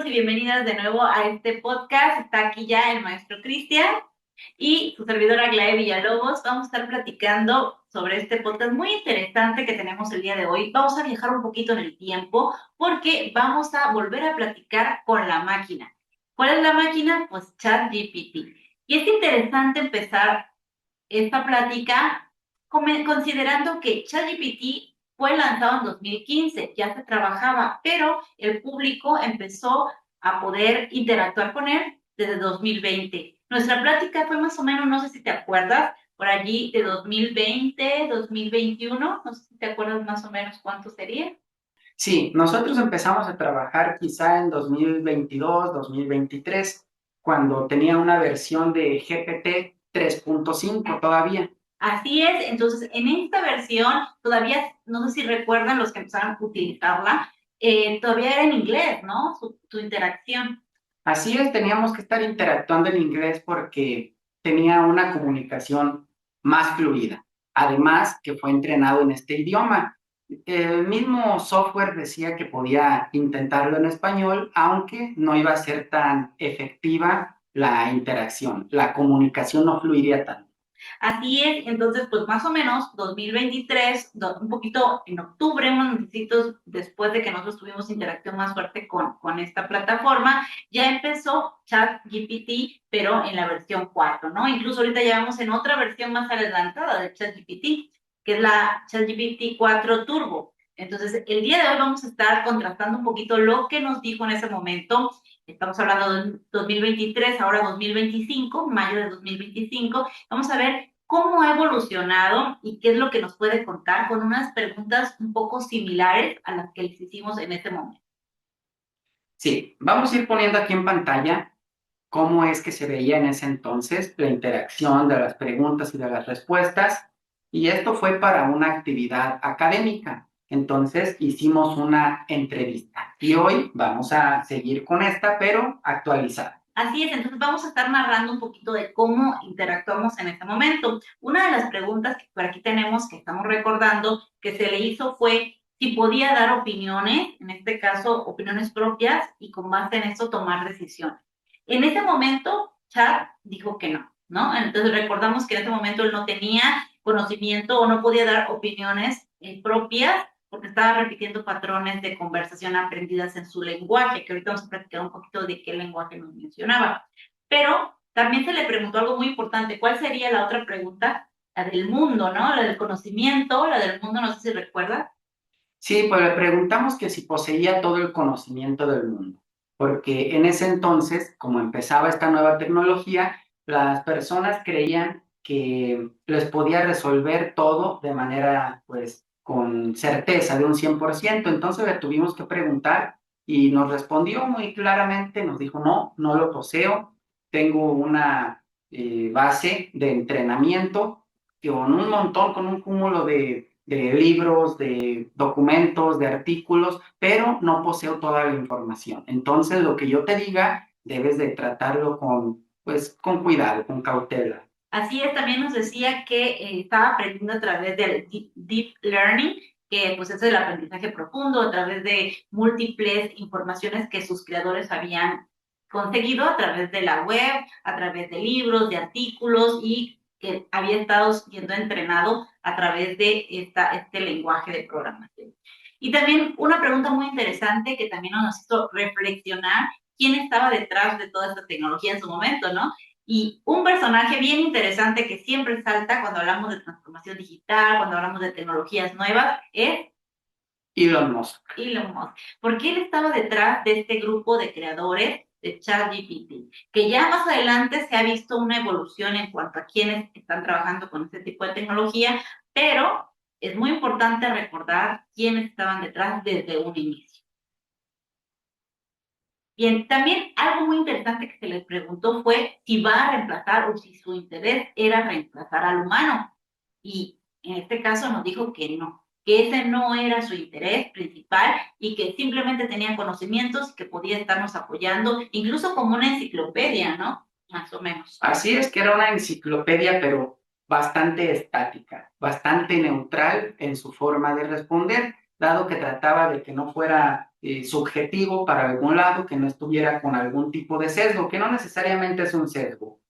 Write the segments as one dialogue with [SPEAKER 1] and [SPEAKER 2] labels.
[SPEAKER 1] y bienvenidas de nuevo a este podcast. Está aquí ya el maestro Cristian y su servidora Aglaé Villalobos. Vamos a estar platicando sobre este podcast muy interesante que tenemos el día de hoy. Vamos a viajar un poquito en el tiempo porque vamos a volver a platicar con la máquina. ¿Cuál es la máquina? Pues ChatGPT. Y es interesante empezar esta plática considerando que ChatGPT fue lanzado en 2015, ya se trabajaba, pero el público empezó a poder interactuar con él desde 2020. Nuestra plática fue más o menos, no sé si te acuerdas, por allí de 2020, 2021, no sé si te acuerdas más o menos cuánto sería.
[SPEAKER 2] Sí, nosotros empezamos a trabajar quizá en 2022, 2023, cuando tenía una versión de GPT 3.5 todavía.
[SPEAKER 1] Así es, entonces en esta versión todavía, no sé si recuerdan los que empezaron a utilizarla, todavía era en inglés, ¿no? Su interacción.
[SPEAKER 2] Así es, teníamos que estar interactuando en inglés porque tenía una comunicación más fluida. Además, que fue entrenado en este idioma. El mismo software decía que podía intentarlo en español, aunque no iba a ser tan efectiva la interacción. La comunicación no fluiría tanto.
[SPEAKER 1] Así es, entonces, pues más o menos 2023, un poquito en octubre, unos meses después de que nosotros tuvimos interacción más fuerte con esta plataforma, ya empezó ChatGPT, pero en la versión 4, ¿no? Incluso ahorita ya vamos en otra versión más adelantada de ChatGPT, que es la ChatGPT 4 Turbo. Entonces, el día de hoy vamos a estar contrastando un poquito lo que nos dijo en ese momento. Estamos hablando de 2023, ahora 2025, mayo de 2025. Vamos a ver cómo ha evolucionado y qué es lo que nos puede contar con unas preguntas un poco similares a las que les hicimos en este momento.
[SPEAKER 2] Sí, vamos a ir poniendo aquí en pantalla cómo es que se veía en ese entonces la interacción de las preguntas y de las respuestas. Y esto fue para una actividad académica. Entonces hicimos una entrevista. Y hoy vamos a seguir con esta, pero actualizada.
[SPEAKER 1] Así es, entonces vamos a estar narrando un poquito de cómo interactuamos en este momento. Una de las preguntas que por aquí tenemos, que estamos recordando, que se le hizo fue si podía dar opiniones, en este caso opiniones propias, y con base en eso tomar decisiones. En ese momento, Chad dijo que no, ¿no? Entonces recordamos que en ese momento él no tenía conocimiento o no podía dar opiniones propias porque estaba repitiendo patrones de conversación aprendidas en su lenguaje, que ahorita vamos a platicar un poquito de qué lenguaje nos mencionaba. Pero también se le preguntó algo muy importante, ¿cuál sería la otra pregunta? La del mundo, ¿no? La del conocimiento, la del mundo, no sé si recuerda.
[SPEAKER 2] Sí, pues le preguntamos que si poseía todo el conocimiento del mundo, porque en ese entonces, como empezaba esta nueva tecnología, las personas creían que les podía resolver todo de manera, pues, con certeza de un 100%. Entonces le tuvimos que preguntar y nos respondió muy claramente, nos dijo, no, no lo poseo, tengo una base de entrenamiento con un montón, con un cúmulo de libros, de documentos, de artículos, pero no poseo toda la información. Entonces, lo que yo te diga, debes de tratarlo con, pues, con cuidado, con cautela.
[SPEAKER 1] Así es, también nos decía que estaba aprendiendo a través del deep learning, que pues es el aprendizaje profundo, a través de múltiples informaciones que sus creadores habían conseguido a través de la web, a través de libros, de artículos y que había estado siendo entrenado a través de este lenguaje de programación. Y también una pregunta muy interesante que también nos hizo reflexionar quién estaba detrás de toda esta tecnología en su momento, ¿no? Y un personaje bien interesante que siempre salta cuando hablamos de transformación digital, cuando hablamos de tecnologías nuevas, es
[SPEAKER 2] Elon Musk.
[SPEAKER 1] Elon Musk. Porque él estaba detrás de este grupo de creadores de ChatGPT, que ya más adelante se ha visto una evolución en cuanto a quienes están trabajando con este tipo de tecnología, pero es muy importante recordar quiénes estaban detrás desde un inicio. Bien, también algo muy interesante que se les preguntó fue si va a reemplazar o si su interés era reemplazar al humano. Y en este caso nos dijo que no, que ese no era su interés principal y que simplemente tenía conocimientos y que podía estarnos apoyando, incluso como una enciclopedia, ¿no? Más o menos.
[SPEAKER 2] Así es que era una enciclopedia, pero bastante estática, bastante neutral en su forma de responder, dado que trataba de que no fuera subjetivo para algún lado, que no estuviera con algún tipo de sesgo, que no necesariamente es un sesgo.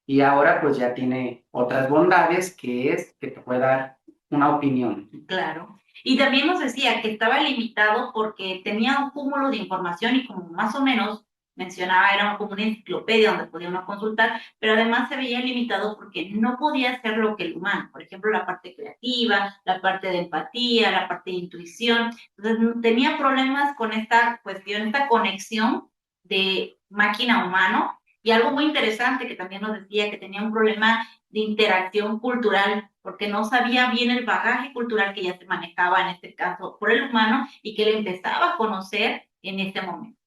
[SPEAKER 2] Y ahora pues ya tiene otras bondades, que es que te puede dar una opinión.
[SPEAKER 1] Claro. Y también nos decía que estaba limitado porque tenía un cúmulo de información y como más o menos mencionaba, era como una enciclopedia donde podía uno consultar, pero además se veía limitado porque no podía hacer lo que el humano, por ejemplo, la parte creativa, la parte de empatía, la parte de intuición. Entonces tenía problemas con esta cuestión, esta conexión de máquina-humano. Y algo muy interesante que también nos decía que tenía un problema de interacción cultural, porque no sabía bien el bagaje cultural que ya se manejaba en este caso por el humano y que él empezaba a conocer en este momento.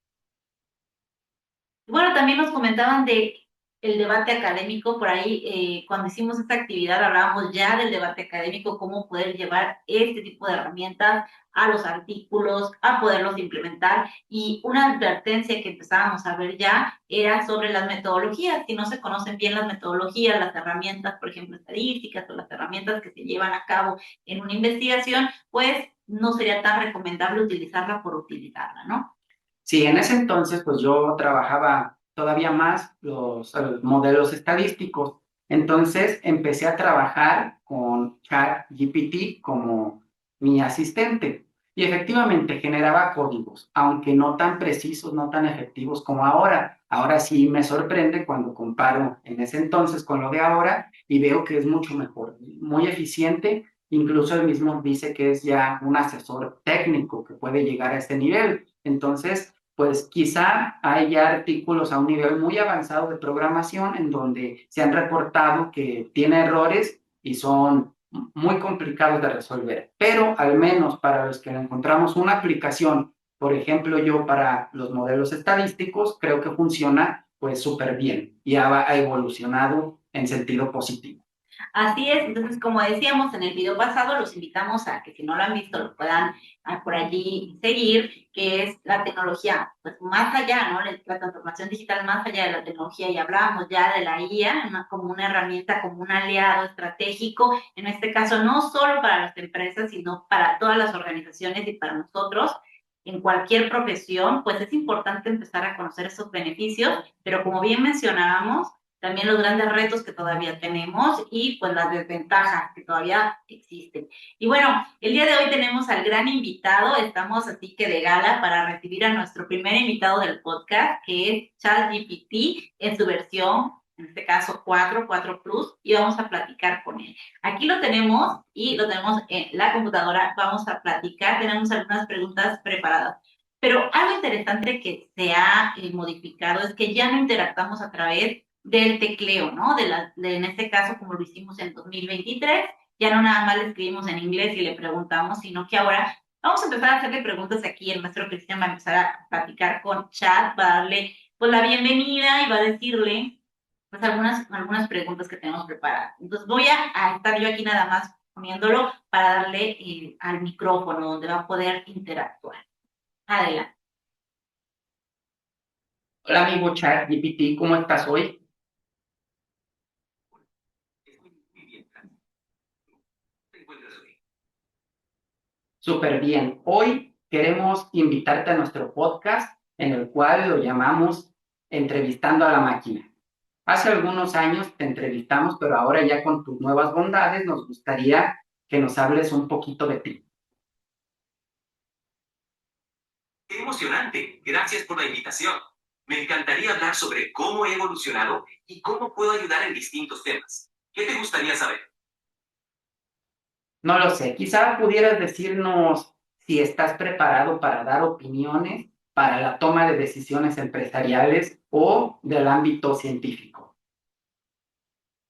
[SPEAKER 1] Bueno, también nos comentaban de el debate académico, por ahí cuando hicimos esta actividad hablábamos ya del debate académico, cómo poder llevar este tipo de herramientas a los artículos, a poderlos implementar. Y una advertencia que empezábamos a ver ya era sobre las metodologías. Si no se conocen bien las metodologías, las herramientas, por ejemplo, estadísticas o las herramientas que se llevan a cabo en una investigación, pues no sería tan recomendable utilizarla por utilizarla, ¿no?
[SPEAKER 2] Sí, en ese entonces, pues yo trabajaba todavía más los modelos estadísticos. Entonces empecé a trabajar con ChatGPT como mi asistente. Y efectivamente generaba códigos, aunque no tan precisos, no tan efectivos como ahora. Ahora sí me sorprende cuando comparo en ese entonces con lo de ahora y veo que es mucho mejor, muy eficiente. Incluso él mismo dice que es ya un asesor técnico que puede llegar a este nivel. Entonces, pues quizá hay ya artículos a un nivel muy avanzado de programación en donde se han reportado que tiene errores y son muy complicados de resolver. Pero al menos para los que encontramos una aplicación, por ejemplo, yo para los modelos estadísticos, creo que funciona pues súper bien y ha evolucionado en sentido positivo.
[SPEAKER 1] Así es, entonces como decíamos en el video pasado, los invitamos a que si no lo han visto lo puedan por allí seguir, que es la tecnología, pues más allá, ¿no? La transformación digital más allá de la tecnología y hablábamos ya de la IA como una herramienta, como un aliado estratégico, en este caso no solo para las empresas, sino para todas las organizaciones y para nosotros. En cualquier profesión, pues es importante empezar a conocer esos beneficios, pero como bien mencionábamos, también los grandes retos que todavía tenemos y pues las desventajas que todavía existen. Y bueno, el día de hoy tenemos al gran invitado, estamos así que de gala para recibir a nuestro primer invitado del podcast, que es ChatGPT en su versión, en este caso 4 Plus, y vamos a platicar con él. Aquí lo tenemos y lo tenemos en la computadora, vamos a platicar, tenemos algunas preguntas preparadas. Pero algo interesante que se ha modificado es que ya no interactuamos a través del tecleo, ¿no? En este caso, como lo hicimos en 2023, ya no nada más le escribimos en inglés y le preguntamos, sino que ahora vamos a empezar a hacerle preguntas aquí. El maestro Cristian va a empezar a platicar con chat, va a darle pues la bienvenida y va a decirle pues algunas preguntas que tenemos preparadas. Entonces voy a estar yo aquí nada más poniéndolo para darle al micrófono donde va a poder interactuar. Adelante.
[SPEAKER 2] Hola amigo ChatGPT, ¿cómo estás hoy? Súper bien. Hoy queremos invitarte a nuestro podcast en el cual lo llamamos Entrevistando a la Máquina. Hace algunos años te entrevistamos, pero ahora ya con tus nuevas bondades nos gustaría que nos hables un poquito de ti.
[SPEAKER 3] ¡Qué emocionante! Gracias por la invitación. Me encantaría hablar sobre cómo he evolucionado y cómo puedo ayudar en distintos temas. ¿Qué te gustaría saber?
[SPEAKER 2] No lo sé, quizá pudieras decirnos si estás preparado para dar opiniones para la toma de decisiones empresariales o del ámbito científico.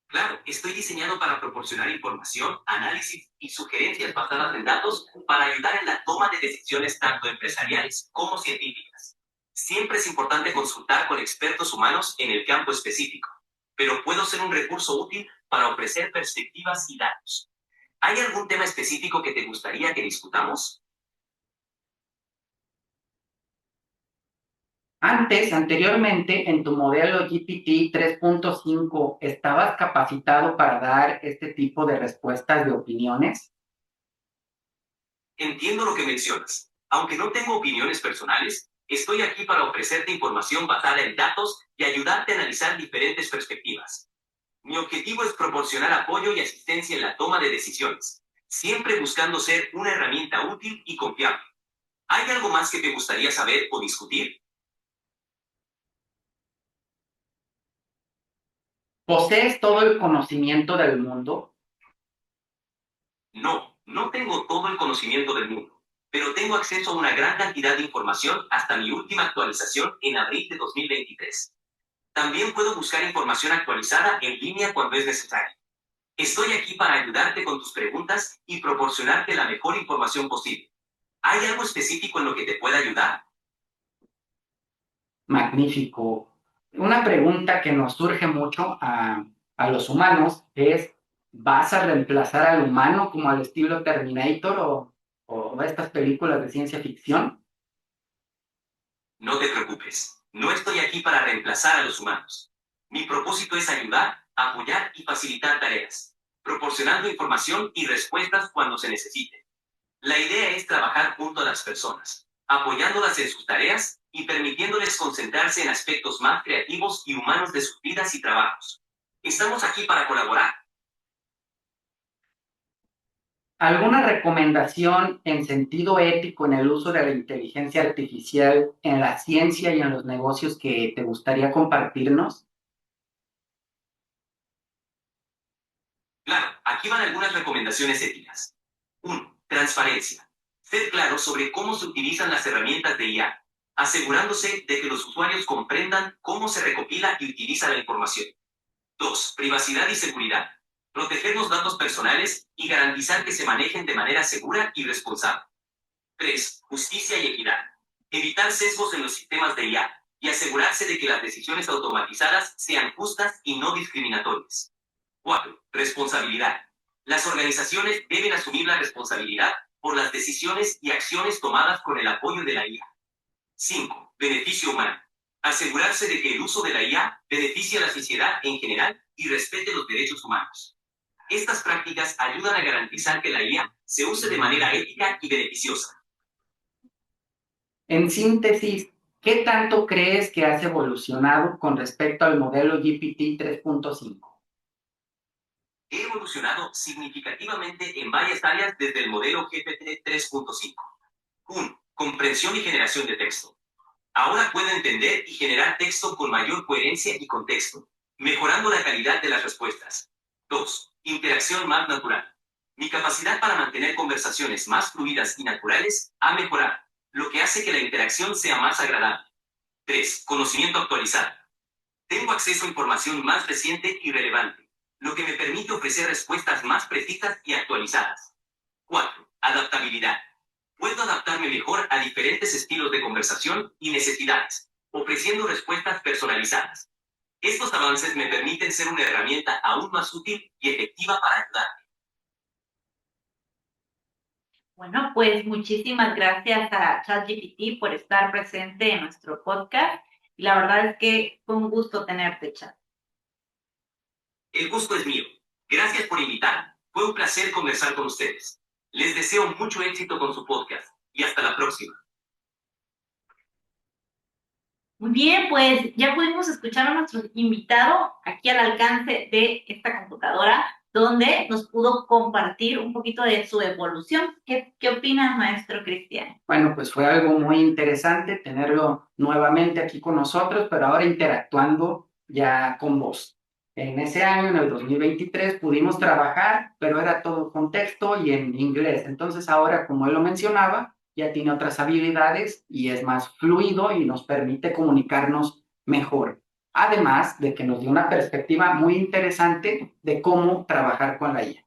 [SPEAKER 3] Claro, estoy diseñado para proporcionar información, análisis y sugerencias basadas en datos para ayudar en la toma de decisiones tanto empresariales como científicas. Siempre es importante consultar con expertos humanos en el campo específico, pero puedo ser un recurso útil para ofrecer perspectivas y datos. ¿Hay algún tema específico que te gustaría que discutamos?
[SPEAKER 2] Anteriormente, en tu modelo GPT 3.5, ¿estabas capacitado para dar este tipo de respuestas de opiniones?
[SPEAKER 3] Entiendo lo que mencionas. Aunque no tengo opiniones personales, estoy aquí para ofrecerte información basada en datos y ayudarte a analizar diferentes perspectivas. Mi objetivo es proporcionar apoyo y asistencia en la toma de decisiones, siempre buscando ser una herramienta útil y confiable. ¿Hay algo más que te gustaría saber o discutir?
[SPEAKER 2] ¿Posees todo el conocimiento del mundo?
[SPEAKER 3] No, no tengo todo el conocimiento del mundo, pero tengo acceso a una gran cantidad de información hasta mi última actualización en abril de 2023. También puedo buscar información actualizada en línea cuando es necesario. Estoy aquí para ayudarte con tus preguntas y proporcionarte la mejor información posible. ¿Hay algo específico en lo que te pueda ayudar?
[SPEAKER 2] Magnífico. Una pregunta que nos surge mucho a los humanos es, ¿vas a reemplazar al humano como al estilo Terminator o estas películas de ciencia ficción?
[SPEAKER 3] No te preocupes, no estoy aquí para reemplazar a los humanos. Mi propósito es ayudar, apoyar y facilitar tareas, proporcionando información y respuestas cuando se necesite. La idea es trabajar junto a las personas, apoyándolas en sus tareas y permitiéndoles concentrarse en aspectos más creativos y humanos de sus vidas y trabajos. Estamos aquí para colaborar.
[SPEAKER 2] ¿Alguna recomendación en sentido ético en el uso de la inteligencia artificial en la ciencia y en los negocios que te gustaría compartirnos?
[SPEAKER 3] Claro, aquí van algunas recomendaciones éticas. 1. Transparencia. Ser claro sobre cómo se utilizan las herramientas de IA, asegurándose de que los usuarios comprendan cómo se recopila y utiliza la información. 2. Privacidad y seguridad. Proteger los datos personales y garantizar que se manejen de manera segura y responsable. 3. Justicia y equidad. Evitar sesgos en los sistemas de IA y asegurarse de que las decisiones automatizadas sean justas y no discriminatorias. 4. Responsabilidad. Las organizaciones deben asumir la responsabilidad por las decisiones y acciones tomadas con el apoyo de la IA. 5. Beneficio humano. Asegurarse de que el uso de la IA beneficie a la sociedad en general y respete los derechos humanos. Estas prácticas ayudan a garantizar que la IA se use de manera ética y beneficiosa.
[SPEAKER 2] En síntesis, ¿qué tanto crees que has evolucionado con respecto al modelo GPT 3.5?
[SPEAKER 3] He evolucionado significativamente en varias áreas desde el modelo GPT 3.5. 1. Comprensión y generación de texto. Ahora puedo entender y generar texto con mayor coherencia y contexto, mejorando la calidad de las respuestas. 2. Interacción más natural. Mi capacidad para mantener conversaciones más fluidas y naturales ha mejorado, lo que hace que la interacción sea más agradable. 3. Conocimiento actualizado. Tengo acceso a información más reciente y relevante, lo que me permite ofrecer respuestas más precisas y actualizadas. 4. Adaptabilidad. Puedo adaptarme mejor a diferentes estilos de conversación y necesidades, ofreciendo respuestas personalizadas. Estos avances me permiten ser una herramienta aún más útil y efectiva para ayudar.
[SPEAKER 1] Bueno, pues muchísimas gracias a ChatGPT por estar presente en nuestro podcast. Y la verdad es que fue un gusto tenerte, Chat.
[SPEAKER 3] El gusto es mío. Gracias por invitarme. Fue un placer conversar con ustedes. Les deseo mucho éxito con su podcast y hasta la próxima.
[SPEAKER 1] Muy bien, pues ya pudimos escuchar a nuestro invitado aquí al alcance de esta computadora, donde nos pudo compartir un poquito de su evolución. ¿Qué opinas, maestro Cristian?
[SPEAKER 2] Bueno, pues fue algo muy interesante tenerlo nuevamente aquí con nosotros, pero ahora interactuando ya con vos. En ese año, en el 2023, pudimos trabajar, pero era todo contexto y en inglés. Entonces ahora, como él lo mencionaba, ya tiene otras habilidades y es más fluido y nos permite comunicarnos mejor. Además de que nos dio una perspectiva muy interesante de cómo trabajar con la IA.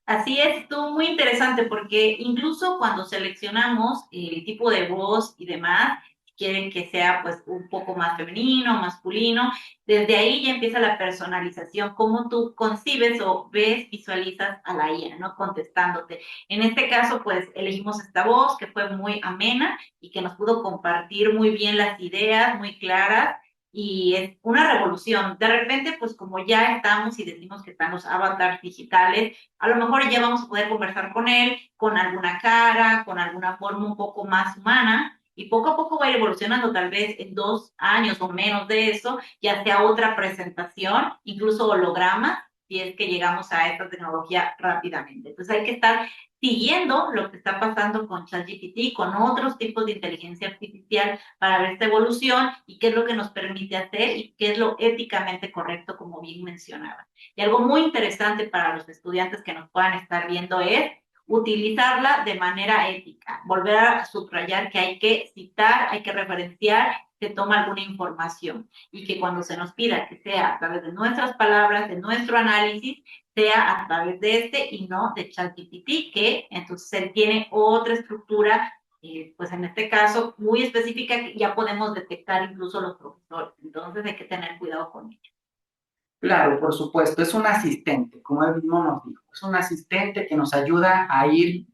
[SPEAKER 1] Así es, estuvo muy interesante porque incluso cuando seleccionamos el tipo de voz y demás, si quieren que sea pues un poco más femenino, masculino, desde ahí ya empieza la personalización, cómo tú concibes o ves, visualizas a la IA, ¿no? Contestándote. En este caso, pues elegimos esta voz que fue muy amena y que nos pudo compartir muy bien las ideas, muy claras y es una revolución. De repente, pues como ya estamos y decimos que están los avatars digitales, a lo mejor ya vamos a poder conversar con él con alguna cara, con alguna forma un poco más humana, y poco a poco va a ir evolucionando, tal vez en 2 años o menos de eso, ya sea otra presentación, incluso holograma, si es que llegamos a esta tecnología rápidamente. Entonces hay que estar siguiendo lo que está pasando con ChatGPT, con otros tipos de inteligencia artificial para ver esta evolución y qué es lo que nos permite hacer y qué es lo éticamente correcto, como bien mencionaba. Y algo muy interesante para los estudiantes que nos puedan estar viendo es utilizarla de manera ética, volver a subrayar que hay que citar, hay que referenciar, se toma alguna información y que cuando se nos pida que sea a través de nuestras palabras, de nuestro análisis, sea a través de este y no de ChatGPT, que entonces él tiene otra estructura, pues en este caso muy específica, que ya podemos detectar incluso los profesores. Entonces hay que tener cuidado con ello.
[SPEAKER 2] Claro, por supuesto, es un asistente, como él mismo nos dijo, es un asistente que nos ayuda a ir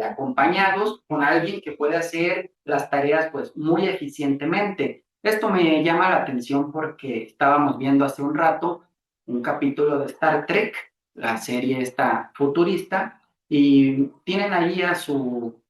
[SPEAKER 2] acompañados con alguien que puede hacer las tareas pues muy eficientemente. Esto me llama la atención porque estábamos viendo hace un rato un capítulo de Star Trek, la serie esta futurista, y tienen ahí a su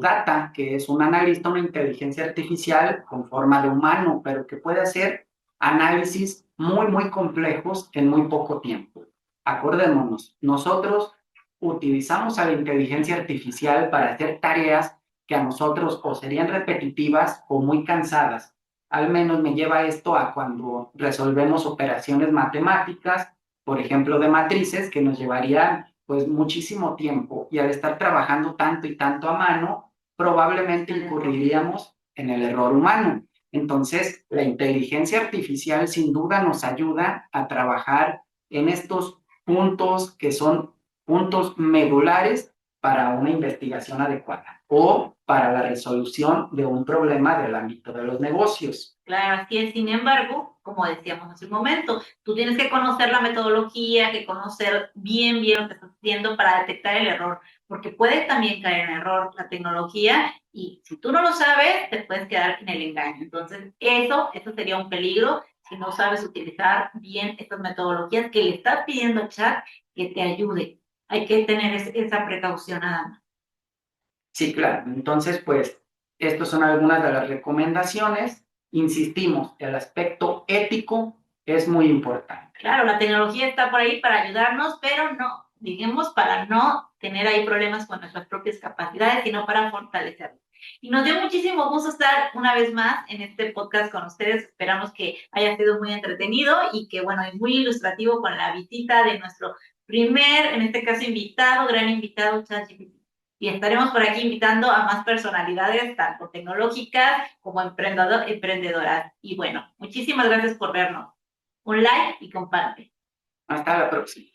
[SPEAKER 2] data, que es un analista, una inteligencia artificial con forma de humano, pero que puede hacer análisis muy complejos en muy poco tiempo. Acordémonos, nosotros utilizamos a la inteligencia artificial para hacer tareas que a nosotros o serían repetitivas o muy cansadas. Al menos me lleva esto a cuando resolvemos operaciones matemáticas, por ejemplo, de matrices, que nos llevarían pues muchísimo tiempo y al estar trabajando tanto y tanto a mano, probablemente incurriríamos en el error humano. Entonces, la inteligencia artificial sin duda nos ayuda a trabajar en estos puntos que son puntos medulares para una investigación adecuada o para la resolución de un problema del ámbito de los negocios.
[SPEAKER 1] Claro, así es. Sin embargo, como decíamos hace un momento, tú tienes que conocer la metodología, que conocer bien lo que estás haciendo para detectar el error, porque puede también caer en error la tecnología y si tú no lo sabes, te puedes quedar en el engaño. Entonces, eso sería un peligro si no sabes utilizar bien estas metodologías que le estás pidiendo al chat que te ayude. Hay que tener esa precaución nada más.
[SPEAKER 2] Sí, claro. Entonces, pues, estas son algunas de las recomendaciones. Insistimos, el aspecto ético es muy importante.
[SPEAKER 1] Claro, la tecnología está por ahí para ayudarnos, pero no, digamos, para no tener ahí problemas con nuestras propias capacidades, sino para fortalecerlas. Y nos dio muchísimo gusto estar una vez más en este podcast con ustedes. Esperamos que haya sido muy entretenido y que, bueno, es muy ilustrativo con la visita de nuestro primer, en este caso, invitado, gran invitado, ChatGPT. Y estaremos por aquí invitando a más personalidades, tanto tecnológicas como emprendedoras. Y bueno, muchísimas gracias por vernos. Un like y comparte.
[SPEAKER 2] Hasta la próxima.